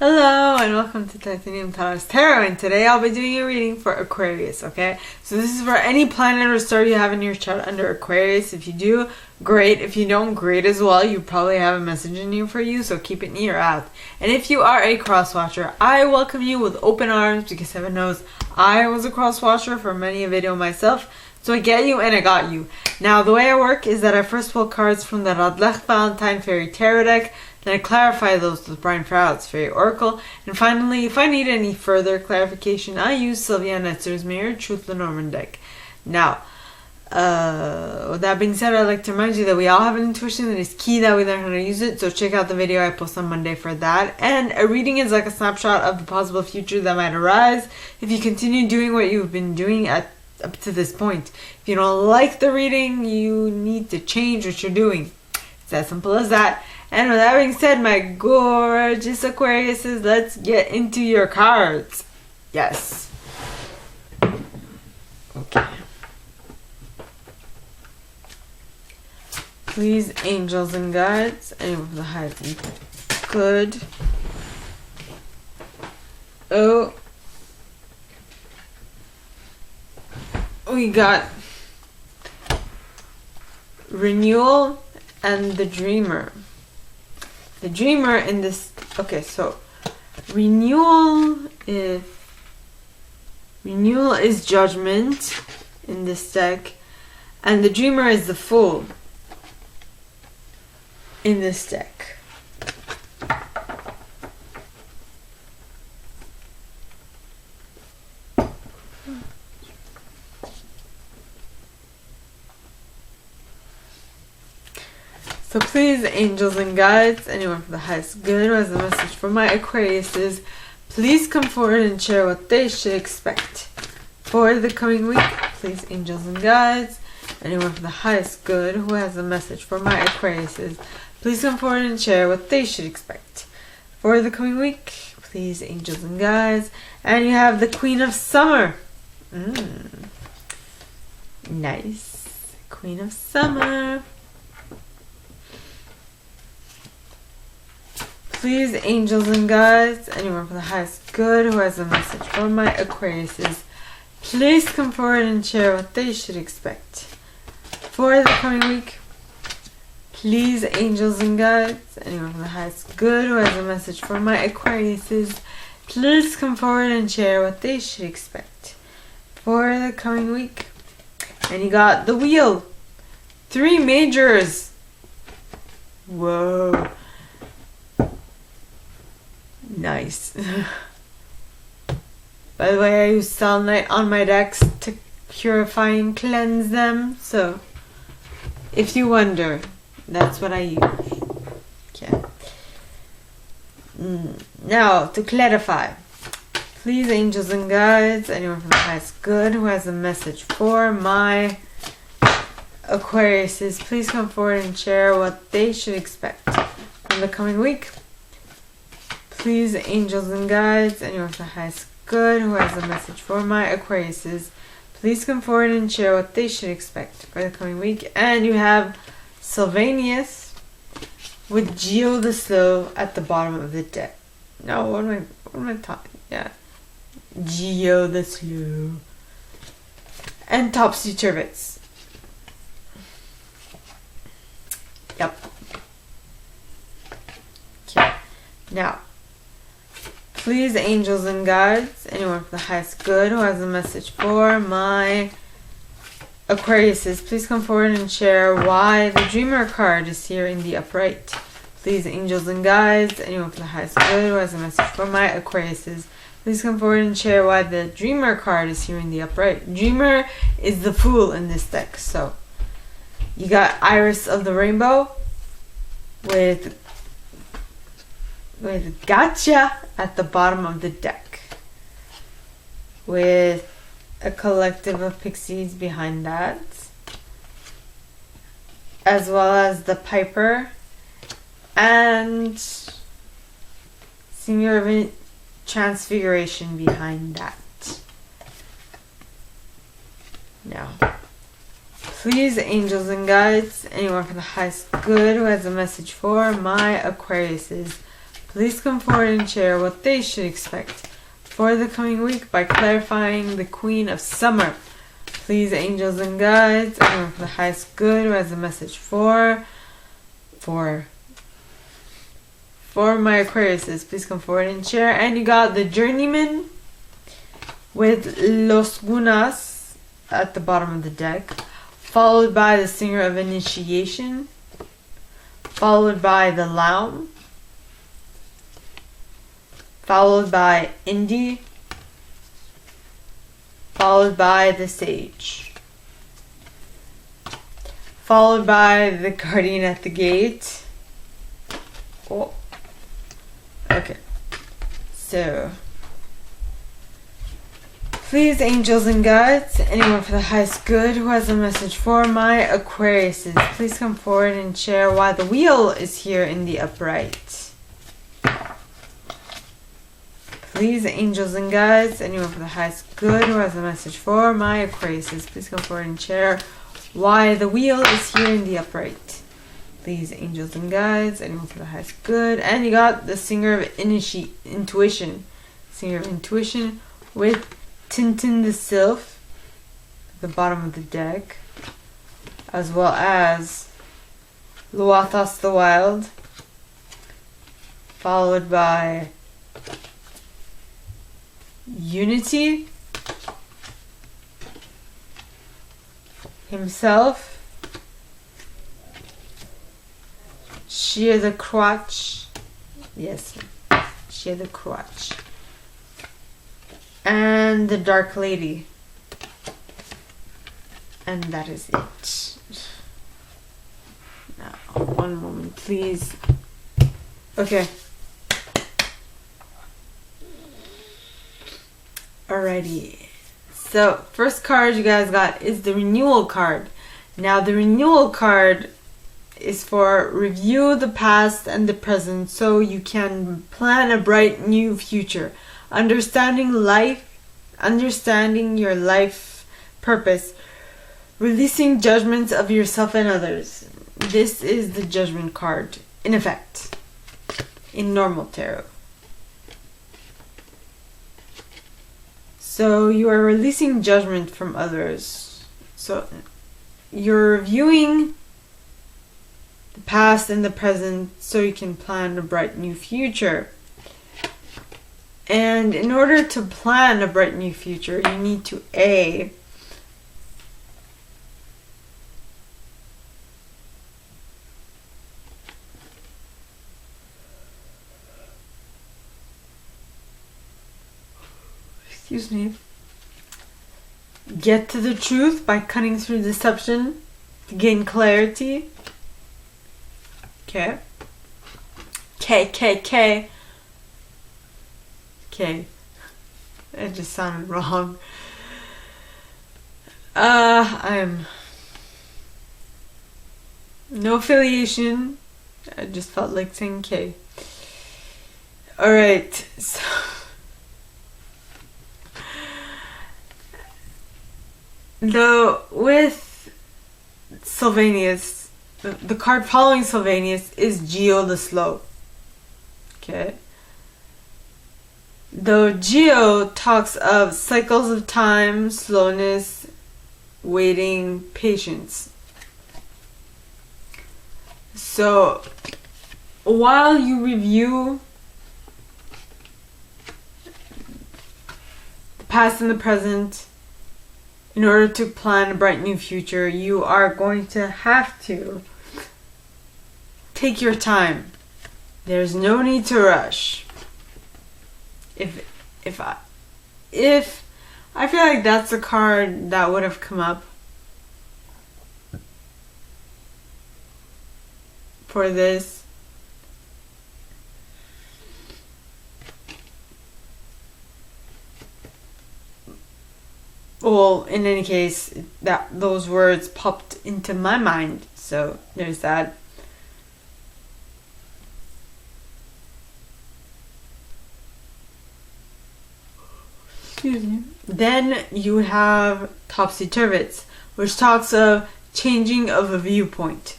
Hello and welcome to Titanium Taurus Tarot, and today I'll be doing a reading for Aquarius, okay? So this is for any planet or star you have in your chart under Aquarius. If you do, great. If you don't, great as well. You probably have a message in you for you, so keep it near out. And if you are a cross-watcher, I welcome you with open arms because heaven knows I was a cross-watcher for many a video myself. So I get you and I got you. Now the way I work is that I first pull cards from the Radlech Valentine Fairy Tarot deck. Then I clarify those with Brian Froud's Fairy Oracle. And finally, if I need any further clarification, I use Sylvia Netzer's Mirror Truth Lenormand deck. Now, with that being said, I'd like to remind you that we all have an intuition and it's key that we learn how to use it. So check out the video I post on Monday for that. And a reading is like a snapshot of the possible future that might arise if you continue doing what you've been doing up to this point. If you don't like the reading, you need to change what you're doing. It's as simple as that. And with that being said, my gorgeous Aquariuses, let's get into your cards. Yes. Okay. Please, angels and guides, anyone from the highest and good. Oh. We got renewal and the dreamer. The dreamer in this, okay, so renewal is judgment in this deck, and the dreamer is the fool in this deck. So please, angels and guides, anyone for the highest good who has a message for my Aquariuses, please come forward and share what they should expect for the coming week. Please, angels and guides, anyone for the highest good who has a message for my Aquariuses, please come forward and share what they should expect for the coming week. Please, angels and guides. And you have the Queen of Summer. Nice. Queen of Summer. Please, angels and guides, anyone for the highest good who has a message for my Aquariuses, please come forward and share what they should expect for the coming week. Please, angels and guides, anyone for the highest good who has a message for my Aquariuses, please come forward and share what they should expect for the coming week. And you got the wheel. 3 majors. Whoa. Nice. By the way, I use selenite on my decks to purify and cleanse them. So, if you wonder, that's what I use. Okay. Now, to clarify. Please, angels and guides, anyone from the highest good who has a message for my Aquariuses, please come forward and share what they should expect in the coming week. Please, angels and guides, anyone with the highest good who has a message for my Aquariuses, please come forward and share what they should expect for the coming week. And you have Sylvanus with Geo the Slow at the bottom of the deck. No, what am I talking? Yeah, Geo the Slow and Topsy Turvets. Yep. Okay. Now. Please, angels and guides, anyone for the highest good who has a message for my Aquariuses, please come forward and share why the Dreamer card is here in the upright. Please, angels and guides, anyone for the highest good who has a message for my Aquariuses, please come forward and share why the Dreamer card is here in the upright. Dreamer is the fool in this deck. So, you got Iris of the Rainbow with Gotcha at the bottom of the deck, with a collective of pixies behind that, as well as the Piper and Senior of Transfiguration behind that. Now, please, angels and guides, anyone for the highest good who has a message for my Aquariuses, Please come forward and share what they should expect for the coming week by clarifying the Queen of Summer. Please, angels and guides, anyone for the highest good who has a message for my Aquariuses, please come forward and share. And you got the Journeyman with Los Gunas at the bottom of the deck, followed by the Singer of Initiation, followed by the Laum, followed by Indy, followed by the Sage, followed by the Guardian at the Gate. Oh, okay. So, please, angels and guides, anyone for the highest good who has a message for my Aquariuses, please come forward and share why the Wheel is here in the upright. Please, angels and guides, anyone for the highest good who has a message for my Aquariuses, please come forward and share why the Wheel is here in the upright. Please, angels and guides, anyone for the highest good. And you got the Singer of Intuition. Singer of Intuition with Tintin the Sylph at the bottom of the deck, as well as Luathos the Wild, followed by Unity himself, Sheer the Crotch, yes, Sheer the Crotch, and the Dark Lady. And that is it. Now, one moment, please. Okay. Alrighty. So, first card you guys got is the Renewal card. Now, the Renewal card is for review the past and the present so you can plan a bright new future. Understanding your life purpose. Releasing judgments of yourself and others. This is the Judgment card in effect in normal tarot. So you are releasing judgment from others. So you're reviewing the past and the present so you can plan a bright new future. And in order to plan a bright new future, you need to excuse me, get to the truth by cutting through deception to gain clarity. Okay. K. It just sounded wrong. I'm no affiliation. I just felt like saying K. Alright, so with Sylvanus, the card following Sylvanus is Geo the Slow. Okay. Though Geo talks of cycles of time, slowness, waiting, patience. So, while you review the past and the present, in order to plan a bright new future, you are going to have to take your time. There's no need to rush. If I feel like that's a card that would have come up for this. Well, in any case, those words popped into my mind, so there's that. Excuse me. Then you have Topsy-Turvets, which talks of changing of a viewpoint.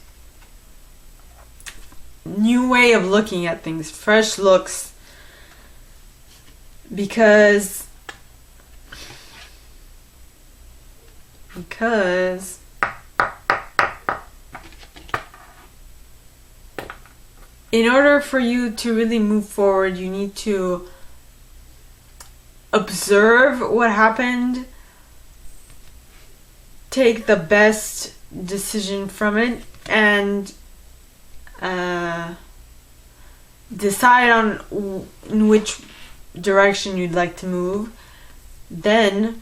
new way of looking at things, fresh looks, because in order for you to really move forward, you need to observe what happened, take the best decision from it, and decide on in which direction you'd like to move. Then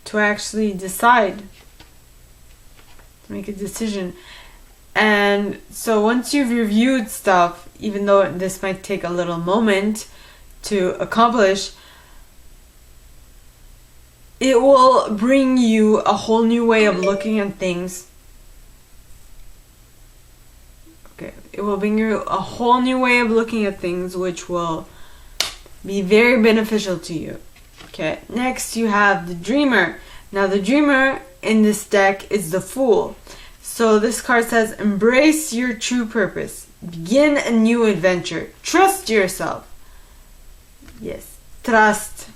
to actually decide, to make a decision. And so once you've reviewed stuff, even though this might take a little moment to accomplish, it will bring you a whole new way of looking at things. Okay, it will bring you a whole new way of looking at things, which will be very beneficial to you. Okay, next you have the Dreamer. Now the Dreamer in this deck is the Fool. So this card says, embrace your true purpose. Begin a new adventure. Trust yourself. Yes, trust.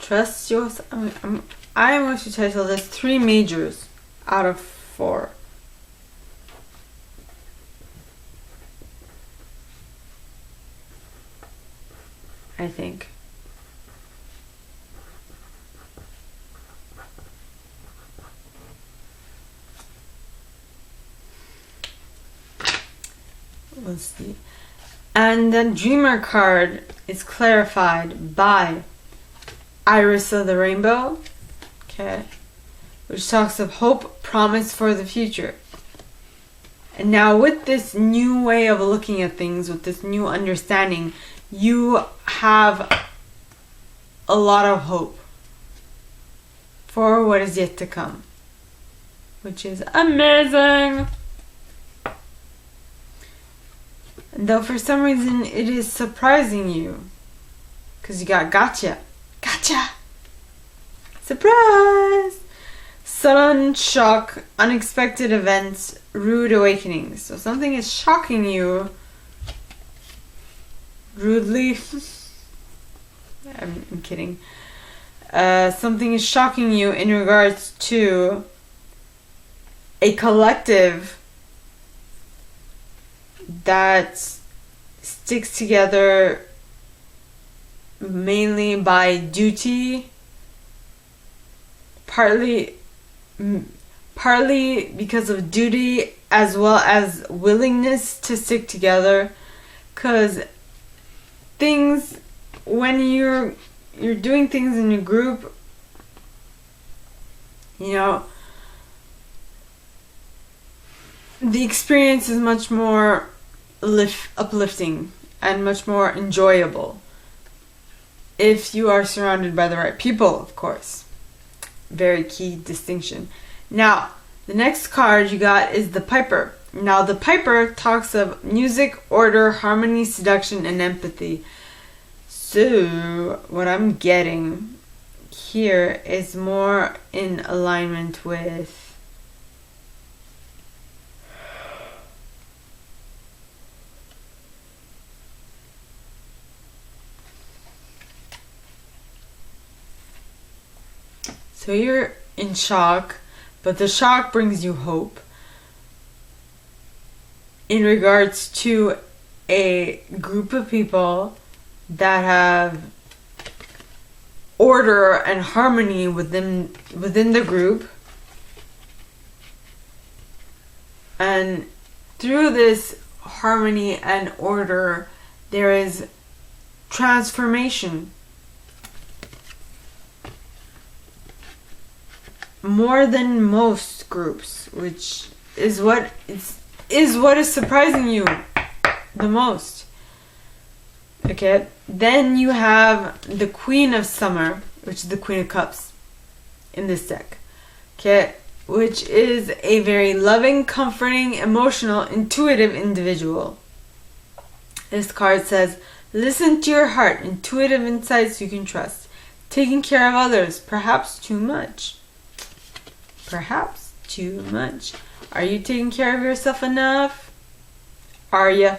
Trust yourself. I am going to title this 3 majors out of 4. I think. Let's see. And then Dreamer card is clarified by Iris of the Rainbow, okay, which talks of hope, promise for the future. And now with this new way of looking at things, with this new understanding, you have a lot of hope for what is yet to come, which is amazing. And though for some reason it is surprising you, because you got gotcha. Gotcha! Surprise! Sudden shock, unexpected events, rude awakenings. So something is shocking you rudely. I'm kidding. Something is shocking you in regards to a collective that sticks together mainly by duty, partly because of duty as well as willingness to stick together, because things, when you're doing things in a group, you know, the experience is much more uplifting and much more enjoyable if you are surrounded by the right people, of course. Very key distinction. Now, the next card you got is the Piper. Now, the Piper talks of music, order, harmony, seduction, and empathy. So, what I'm getting here is more in alignment with so you're in shock, but the shock brings you hope in regards to a group of people that have order and harmony within the group, and through this harmony and order there is transformation. More than most groups, which is what is surprising you the most. Okay, then you have the Queen of Summer, which is the Queen of Cups in this deck. Okay, which is a very loving, comforting, emotional, intuitive individual. This card says, listen to your heart, intuitive insights you can trust. taking care of others, perhaps too much. Perhaps too much. Are you taking care of yourself enough? Are you?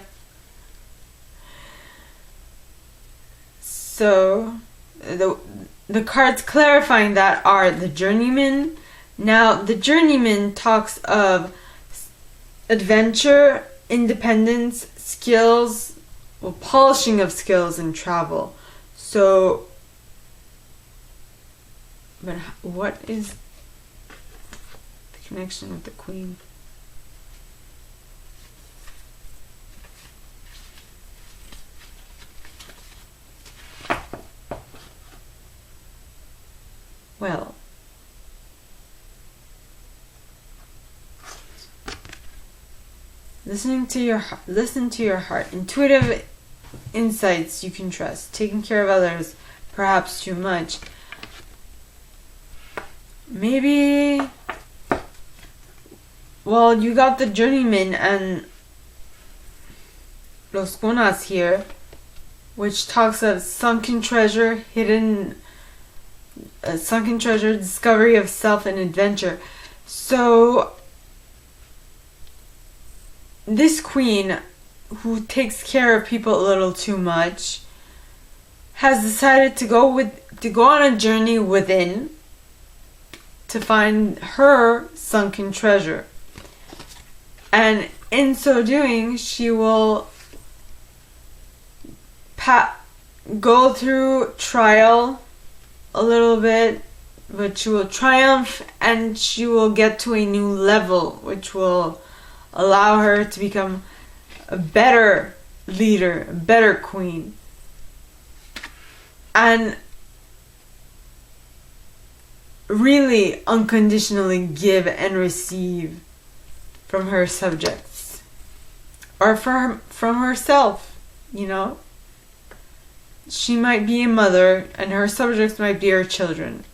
So, the cards clarifying that are the Journeyman. Now, the Journeyman talks of adventure, independence, skills, well, polishing of skills, and travel. So, but what is the connection with the Queen? Well, listen to your heart. Intuitive insights you can trust. Taking care of others, perhaps too much. Maybe, well, you got the Journeyman and Los Conas here, which talks of sunken treasure, discovery of self, and adventure. So, this Queen, who takes care of people a little too much, has decided to go on a journey within to find her sunken treasure. And in so doing, she will go through trial a little bit, but she will triumph and she will get to a new level, which will allow her to become a better leader, a better queen. And really unconditionally give and receive from her subjects. Or from herself, you know. She might be a mother and her subjects might be her children.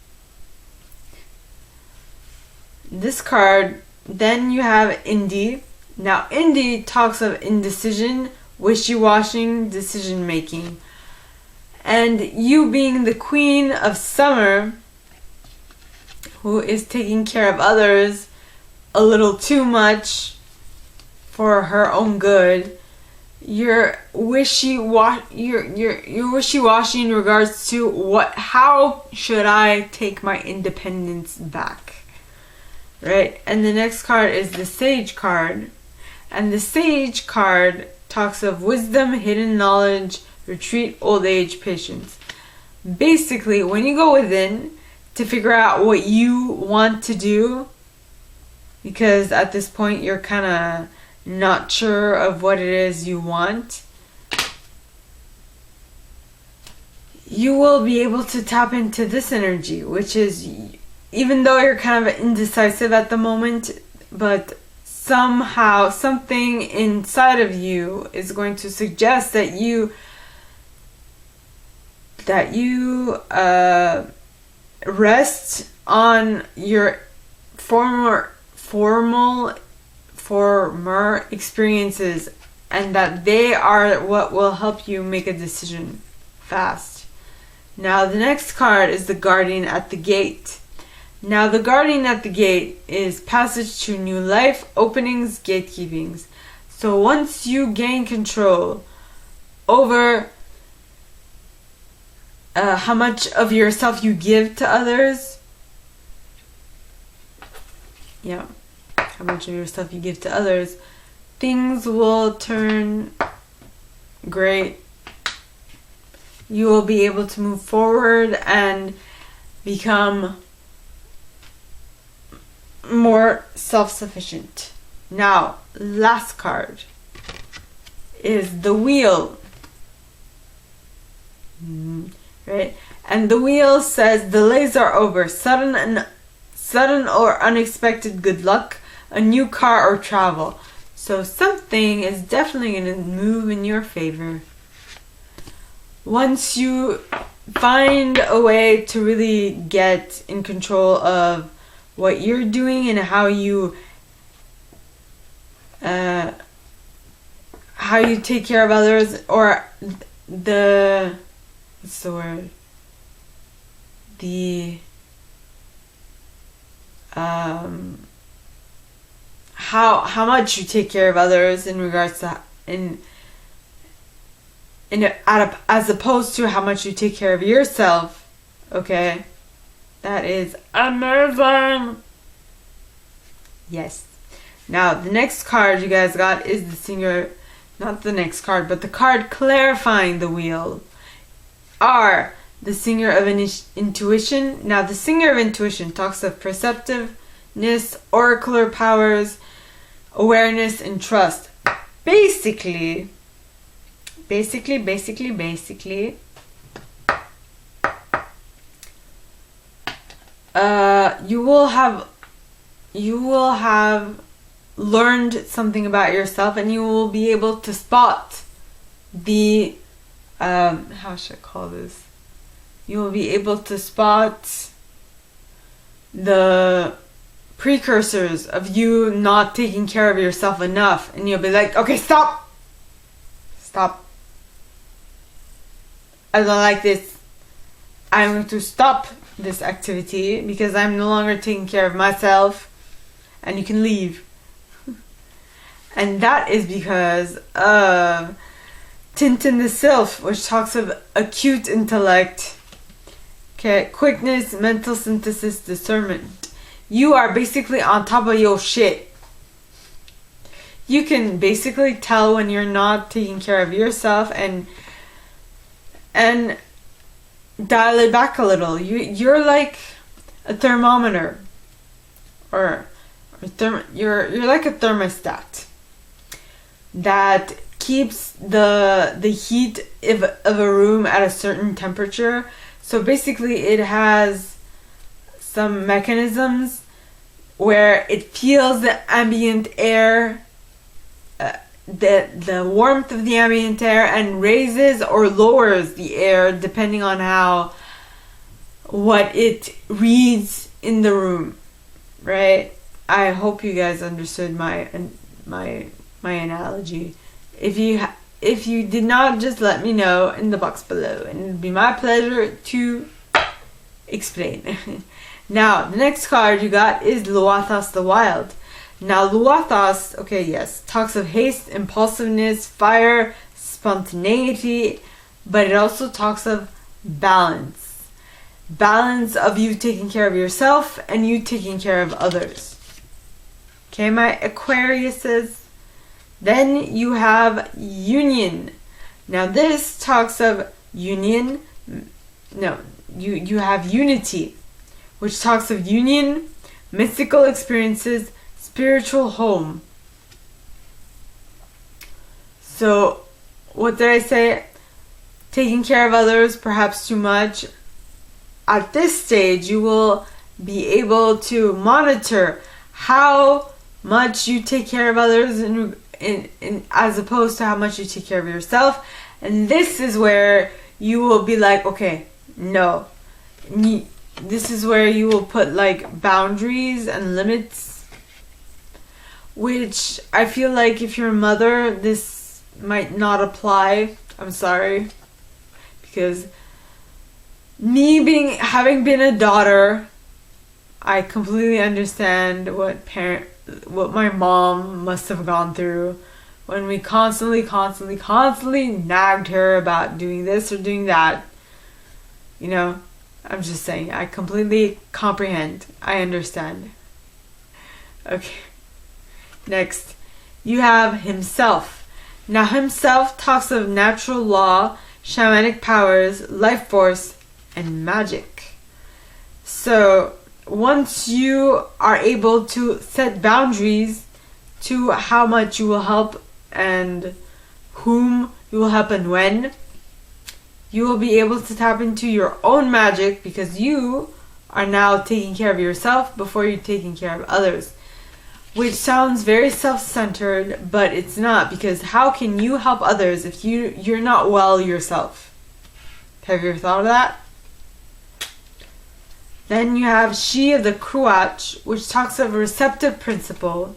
This card, then you have Indy. Now Indy talks of indecision, wishy-washy decision making. And you being the Queen of Summer, who is taking care of others a little too much for her own good, you're wishy-washy in regards to how should I take my independence back, right? And the next card is the Sage card, and the Sage card talks of wisdom, hidden knowledge, retreat, old age, patience. Basically, when you go within to figure out what you want to do, because at this point you're kind of not sure of what it is you want, you will be able to tap into this energy, which is, even though you're kind of indecisive at the moment, but somehow something inside of you is going to suggest that you rest on your former experiences, and that they are what will help you make a decision fast. Now the next card is the Guardian at the Gate. Now the Guardian at the Gate is passage to new life, openings, gatekeepings. So once you gain control over how much of yourself you give to others, how much of yourself you give to others, things will turn great. You will be able to move forward and become more self-sufficient. Now, last card is the Wheel. Right? And the Wheel says delays are over. Sudden or unexpected good luck, a new car or travel. So something is definitely going to move in your favor. Once you find a way to really get in control of what you're doing and how you take care of others, or what's the word? the how much you take care of others in regards to as opposed to how much you take care of yourself. Okay, that is amazing. Yes. Now the next card you guys got is the Singer, not the next card, but the card clarifying the wheel. R, the Singer of Intuition. Now the Singer of Intuition talks of perceptiveness, oracular powers, awareness, and trust. Basically, you will have learned something about yourself, and you will be able to spot the how should I call this? You will be able to spot the precursors of you not taking care of yourself enough, and you'll be like, okay, stop, I don't like this. I'm going to stop this activity because I'm no longer taking care of myself, and you can leave. And that is because of Tintin the Sylph, which talks of acute intellect, okay, quickness, mental synthesis, discernment. You are basically on top of your shit. You can basically tell when you're not taking care of yourself and dial it back a little. You're like a thermometer, or you're like a thermostat that keeps the heat of a room at a certain temperature. So basically it has some mechanisms where it feels the ambient air, the warmth of the ambient air, and raises or lowers the air depending on what it reads in the room, right? I hope you guys understood my analogy. If you did not, just let me know in the box below, and it'd be my pleasure to explain. Now, the next card you got is Luathos the Wild. Now, Luathos, okay, yes, talks of haste, impulsiveness, fire, spontaneity, but it also talks of balance. Balance of you taking care of yourself and you taking care of others. Okay, my Aquariuses. Then you have union. Now this talks of union. No, you have unity, which talks of union, mystical experiences, spiritual home. So, what did I say? Taking care of others, perhaps too much. At this stage, you will be able to monitor how much you take care of others in as opposed to how much you take care of yourself. And this is where you will be like, okay, no. This is where you will put like boundaries and limits, which I feel like if you're a mother, this might not apply. I'm sorry, because having been a daughter, I completely understand what my mom must have gone through when we constantly nagged her about doing this or doing that. You know, I'm just saying, I completely comprehend. I understand. Okay. Next, you have himself. Now, himself talks of natural law, shamanic powers, life force, and magic. So, once you are able to set boundaries to how much you will help and whom you will help and when, you will be able to tap into your own magic because you are now taking care of yourself before you're taking care of others. Which sounds very self-centered, but it's not, because how can you help others if you're not well yourself? Have you ever thought of that? Then you have She of the Cruach, which talks of a receptive principle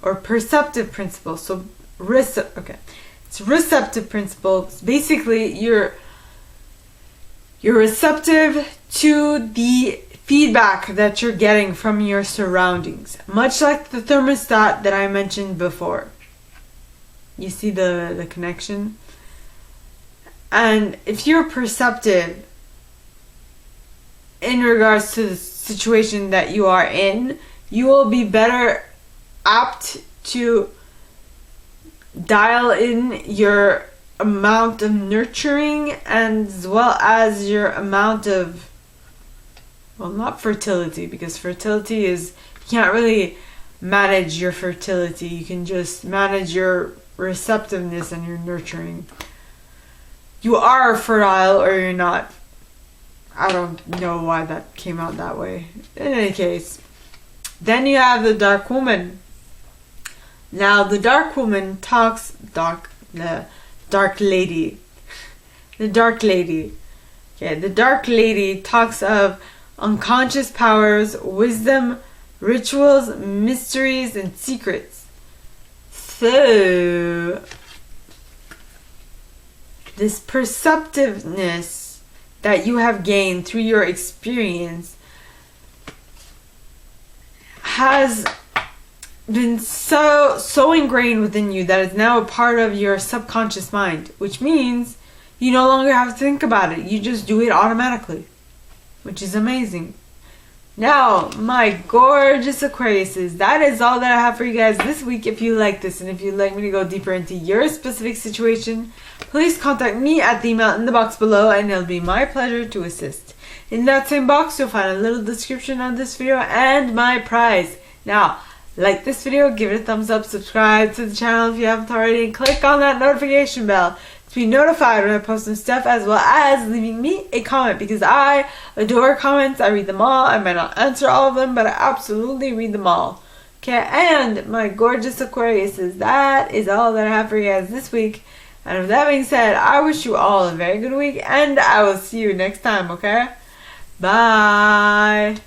or perceptive principle. So it's receptive principle. Basically, You're receptive to the feedback that you're getting from your surroundings, much like the thermostat that I mentioned before. You see the connection? And if you're perceptive in regards to the situation that you are in, you will be better apt to dial in your amount of nurturing and as well as your amount of, well, not fertility, because fertility is, you can't really manage your fertility. You can just manage your receptiveness and your nurturing. You are fertile or you're not. I don't know why that came out that way. In any case, then you have the dark woman. Now the dark woman talks, the dark lady. The dark lady. Okay, the dark lady talks of unconscious powers, wisdom, rituals, mysteries, and secrets. So, this perceptiveness that you have gained through your experience has been so ingrained within you that it's now a part of your subconscious mind, which means you no longer have to think about it. You just do it automatically, which is amazing. Now, my gorgeous Aquariuses, that is all that I have for you guys this week. If you like this and if you'd like me to go deeper into your specific situation, please contact me at the email in the box below and it'll be my pleasure to assist. In that same box, you'll find a little description of this video and my prize. Now, like this video, give it a thumbs up, subscribe to the channel if you haven't already, and click on that notification bell to be notified when I post new stuff, as well as leaving me a comment, because I adore comments. I read them all. I might not answer all of them, but I absolutely read them all. Okay, and my gorgeous Aquariuses, that is all that I have for you guys this week. And with that being said, I wish you all a very good week, and I will see you next time, okay? Bye!